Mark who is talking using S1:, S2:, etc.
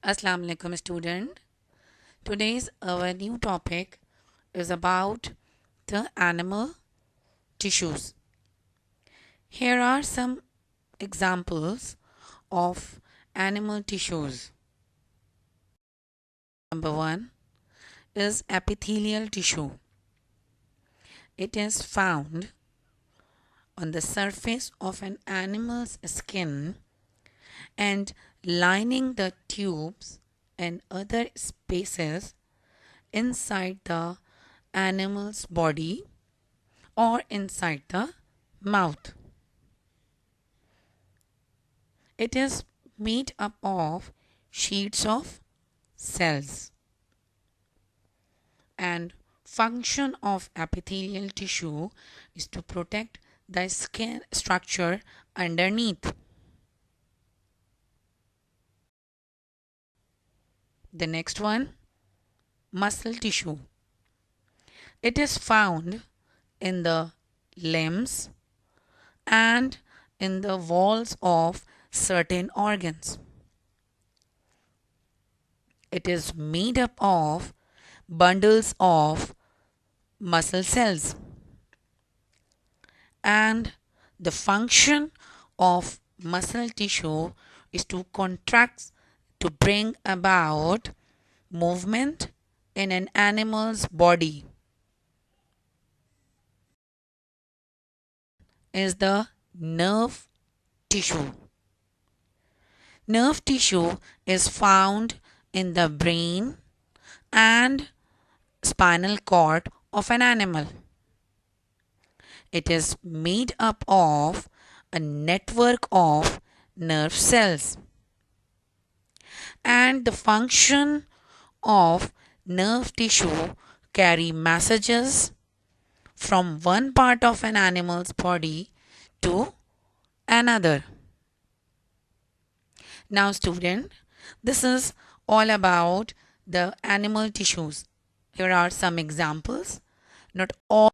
S1: Assalamu alaikum student. Today's our new topic is about the animal tissues. Here are some examples of animal tissues. Number 1 is epithelial tissue. It is found on the surface of an animal's skin and lining the tubes and other spaces inside the animal's body or inside the mouth. It is made up of sheets of cells, and function of epithelial tissue is to protect the skin structure underneath. The next one, muscle tissue. It is found in the limbs and in the walls of certain organs. It is made up of bundles of muscle cells, and the function of muscle tissue is to contract to bring about movement in an animal's body. Is the nerve tissue. Nerve tissue is found in the brain and spinal cord of an animal. It is made up of a network of nerve cells, and the function of nerve tissue carry messages from one part of an animal's body to another. Now student, this is all about the animal tissues. Here are some examples. Not all